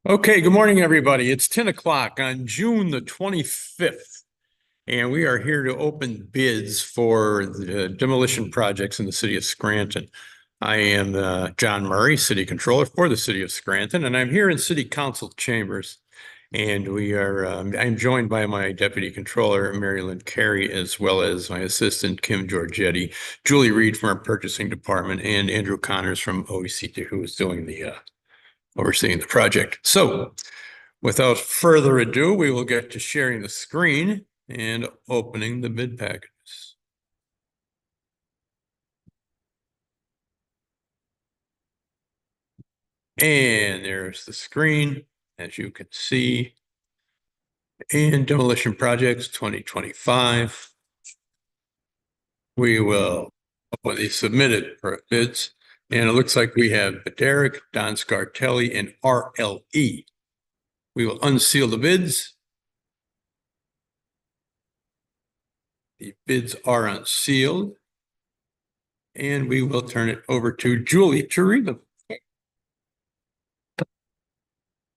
Okay, good morning, everybody. It's 10 o'clock on June the 25th, and we are here to open bids for the demolition projects in the city of Scranton. I am John Murray, City Controller for the city of Scranton, and I'm here in City Council chambers. And I'm joined by my Deputy Controller, Mary Lynn Carey, as well as my Assistant, Kim Giorgetti, Julie Reed from our Purchasing Department, and Andrew Connors from OECD, who is doing overseeing the project. So without further ado, we will get to sharing the screen and opening the bid packages. And there's the screen, as you can see. And Demolition Projects 2025. We will open the submitted bids. And it looks like we have Derek, Don Scartelli, and RLE. We will unseal the bids. The bids are unsealed. And we will turn it over to Julie to read them.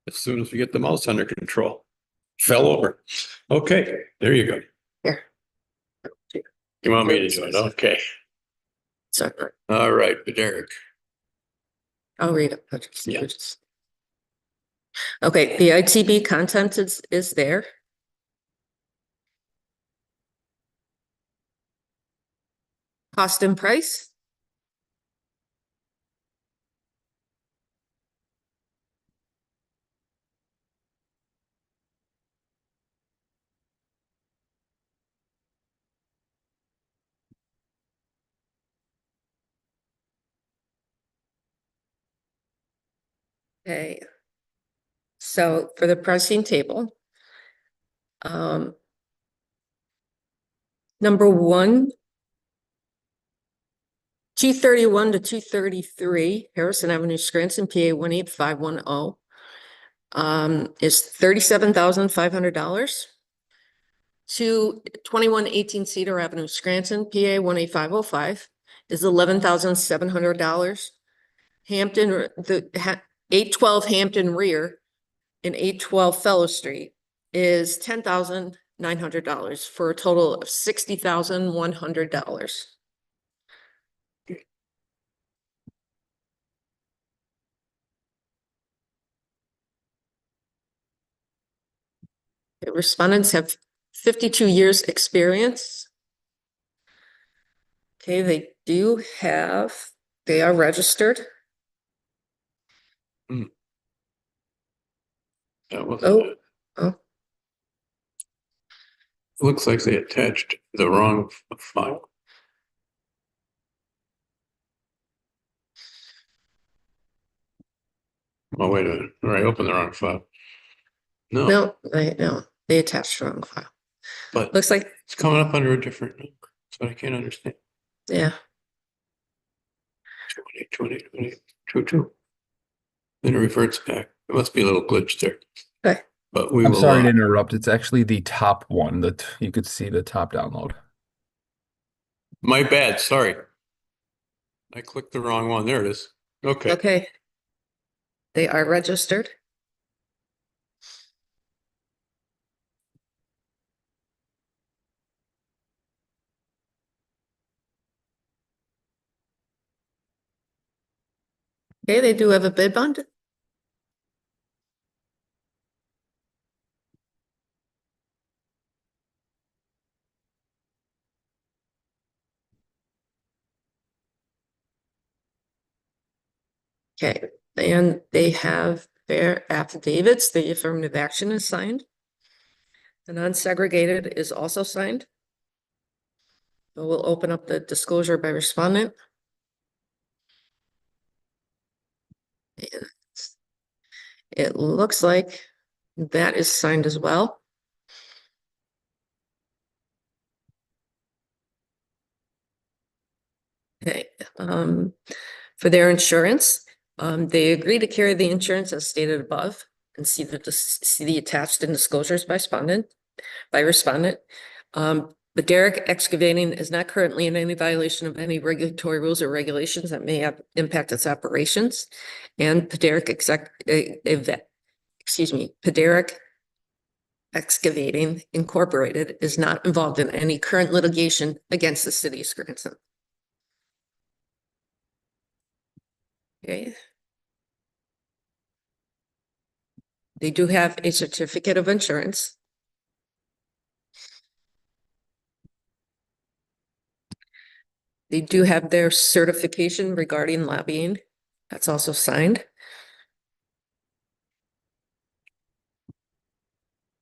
As soon as we get the mouse under control. Fell over. Okay, there you go. Here. You want me to do it? Okay. Sorry. All right, Derek. I'll read it. Yeah. Okay, the ITB content is there. Cost and price. Okay. So for the pricing table, number one, 231 to 233 Harrison Avenue, Scranton, PA 18510, is $37,500. To 2118 Cedar Avenue, Scranton, PA 18505 is $11,700. Hampton, the 812 Hampton Rear and 812 Fellow Street is $10,900 for a total of $60,100. The respondents have 52 years experience. Okay, they are registered. Oh. Looks like they attached the wrong file. Oh, wait a minute. All right, open the wrong file. No, they attached the wrong file. But looks like it's coming up under a different number. That's what I can't understand. Yeah. 22. Then it reverts back. There must be a little glitch there. Okay. But we I'm will. sorry to interrupt. It's actually the top one that you could see the top download. My bad. Sorry. I clicked the wrong one. There it is. Okay. Okay. They are registered. Okay, they do have a bid bond. Okay, and they have their affidavits. The affirmative action is signed. The non-segregated is also signed. So we'll open up the disclosure by respondent. And it looks like that is signed as well. Okay, for their insurance, they agree to carry the insurance as stated above and see the attached and disclosures by respondent. But Derek Excavating is not currently in any violation of any regulatory rules or regulations that may impact its operations. And Derek Pederic Excavating Incorporated is not involved in any current litigation against the city of Scranton. Okay. They do have a certificate of insurance. They do have their certification regarding lobbying. That's also signed.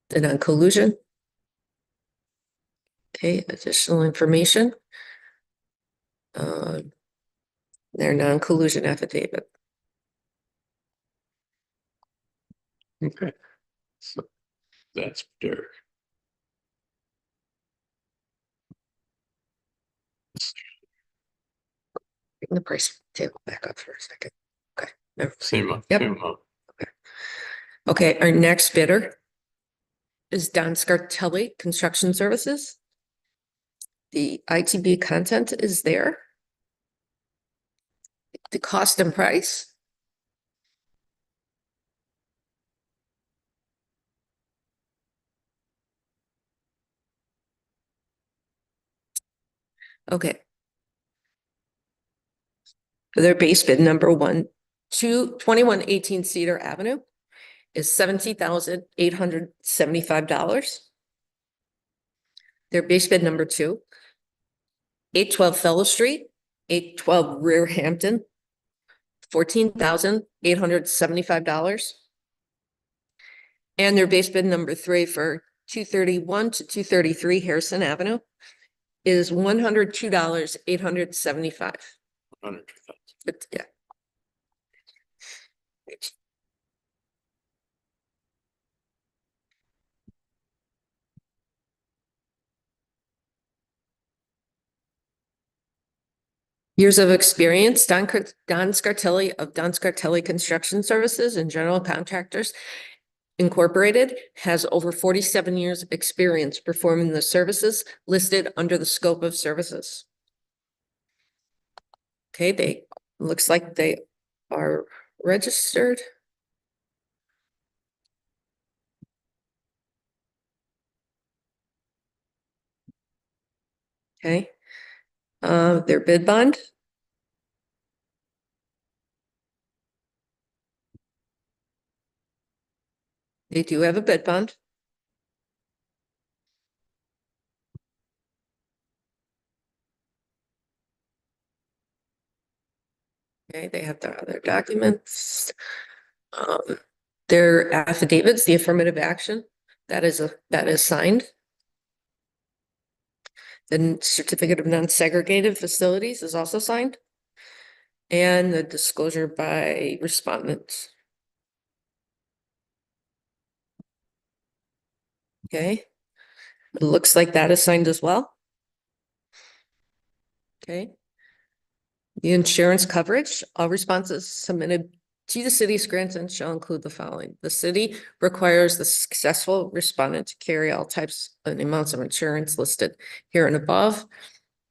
The non-collusion. Okay, additional information. Their non-collusion affidavit. Okay. So that's Derek. Bring the price table back up for a second. Okay. Never- Same amount. Yep. Same amount. Okay, our next bidder is Don Scartelli Construction Services. The ITB content is there. The cost and price. Okay. Their base bid number 2118 Cedar Avenue is $17,875. Their base bid number 812 Fellow Street, 812 Rear Hampton, $14,875. And their base bid number 3 for 231 to 233 Harrison Avenue is $102,875. But yeah. Years of experience, Don Scartelli of Don Scartelli Construction Services and General Contractors Incorporated has over 47 years of experience performing the services listed under the scope of services. Okay, looks like they are registered. Okay, their bid bond. They do have a bid bond. Okay, they have their other documents. Their affidavits, the affirmative action, that is signed. The certificate of non-segregated facilities is also signed. And the disclosure by respondents. Okay. It looks like that is signed as well. Okay. The insurance coverage, all responses submitted to the city of Scranton shall include the following. The city requires the successful respondent to carry all types and amounts of insurance listed here and above.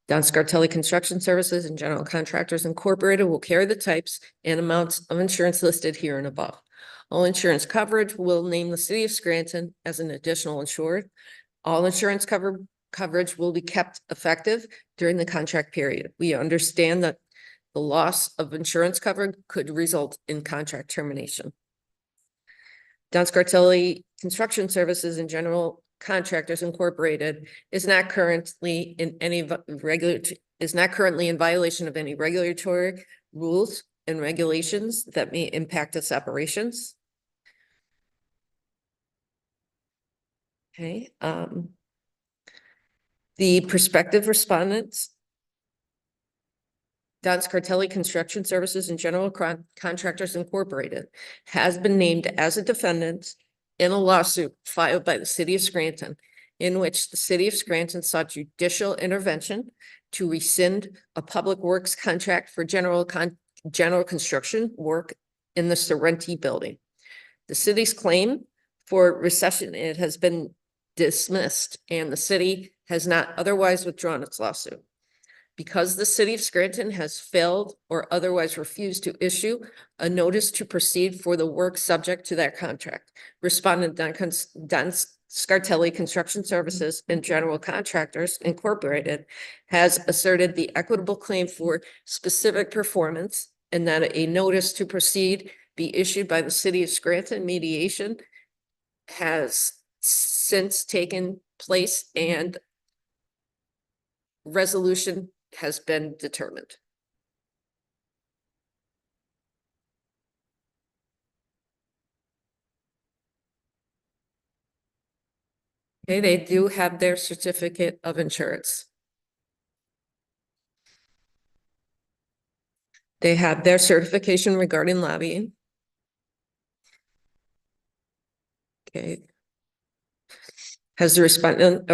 Don Scartelli Construction Services and General Contractors Incorporated will carry the types and amounts of insurance listed here and above. All insurance coverage will name the city of Scranton as an additional insured. All insurance coverage will be kept effective during the contract period. We understand that the loss of insurance coverage could result in contract termination. Don Scartelli Construction Services and General Contractors Incorporated is not currently in violation of any regulatory rules and regulations that may impact its operations. Okay, the prospective respondents, Don Scartelli Construction Services and General Contractors Incorporated, has been named as a defendant in a lawsuit filed by the city of Scranton, in which the city of Scranton sought judicial intervention to rescind a public works contract for general construction work in the Sorrenti building. The city's claim for recession, it has been dismissed, and the city has not otherwise withdrawn its lawsuit. because the city of Scranton has failed or otherwise refused to issue a notice to proceed for the work subject to that contract. Respondent Don Scartelli Construction Services and General Contractors Incorporated has asserted the equitable claim for specific performance and that a notice to proceed be issued by the city of Scranton. Mediation has since taken place and resolution has been determined. Okay, they do have their certificate of insurance. They have their certification regarding lobbying. Okay. Has the respondent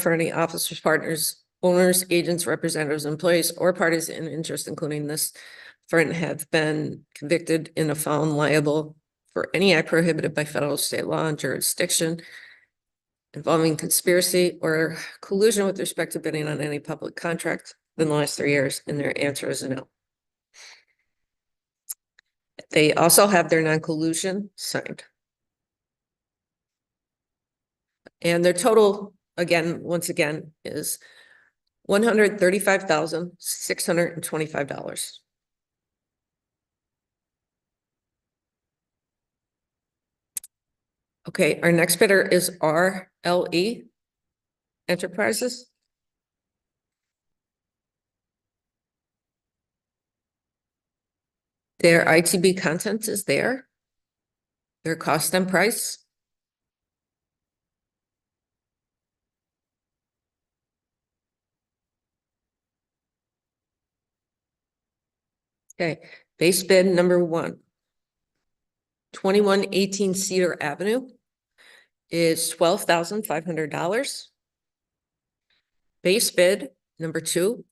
for any officers, partners, owners, agents, representatives, employees, or parties in interest, including this friend, have been convicted in a found liable for any act prohibited by federal, state law and jurisdiction involving conspiracy or collusion with respect to bidding on any public contract in the last 3 years? And their answer is no. They also have their non-collusion signed. And their total, again, once again, is $135,625. Okay, our next bidder is RLE Enterprises. Their ITB content is there. Their cost and price. Okay, base bid number 1. 2118 Cedar Avenue is $12,500. Base bid number 2,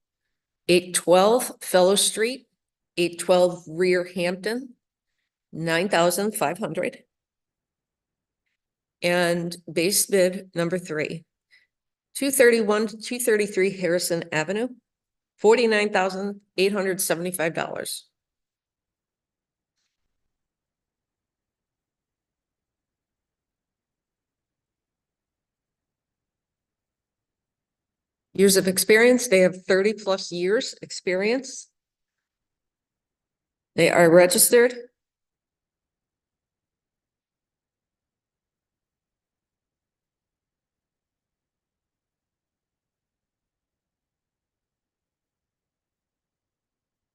812 Fellow Street, 812 Rear Hampton, $9,500. And base bid number 3, 231 to 233 Harrison Avenue, $49,875. Years of experience, they have 30+ years experience. They are registered.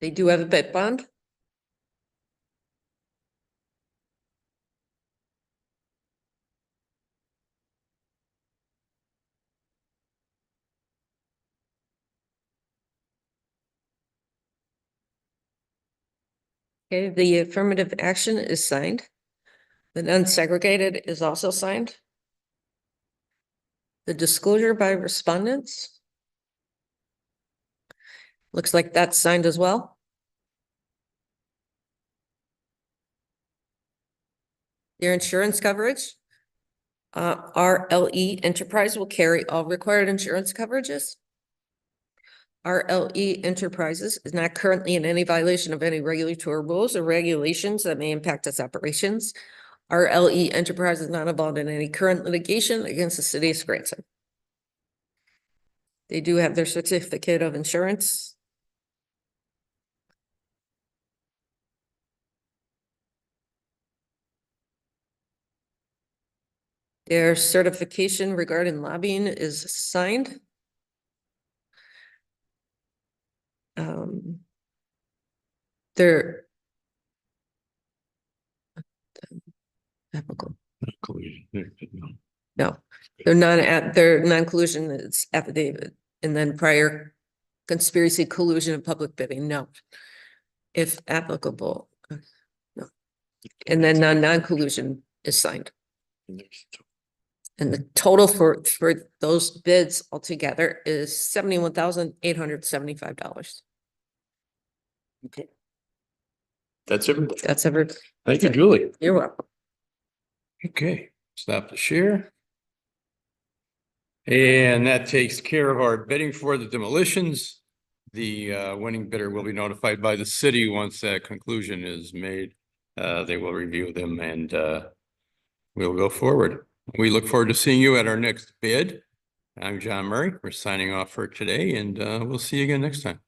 They do have a bid bond. Okay, the affirmative action is signed. The non-segregated is also signed. The disclosure by respondents. Looks like that's signed as well. Their insurance coverage. RLE Enterprise will carry all required insurance coverages. RLE Enterprises is not currently in any violation of any regulatory rules or regulations that may impact its operations. RLE Enterprise is not involved in any current litigation against the city of Scranton. They do have their certificate of insurance. Their certification regarding lobbying is signed. They're applicable. No, they're not at their non-collusion, it's affidavit, and then prior conspiracy, collusion, and public bidding, no. If applicable, no. And then non-collusion is signed. And the total for those bids altogether is $71,875. Okay. That's everybody. That's ever, Thank you, Julie. you're welcome. Okay, stop the share. And that takes care of our bidding for the demolitions. The winning bidder will be notified by the city once that conclusion is made. They will review them and we'll go forward. We look forward to seeing you at our next bid. I'm John Murray. We're signing off for today and we'll see you again next time.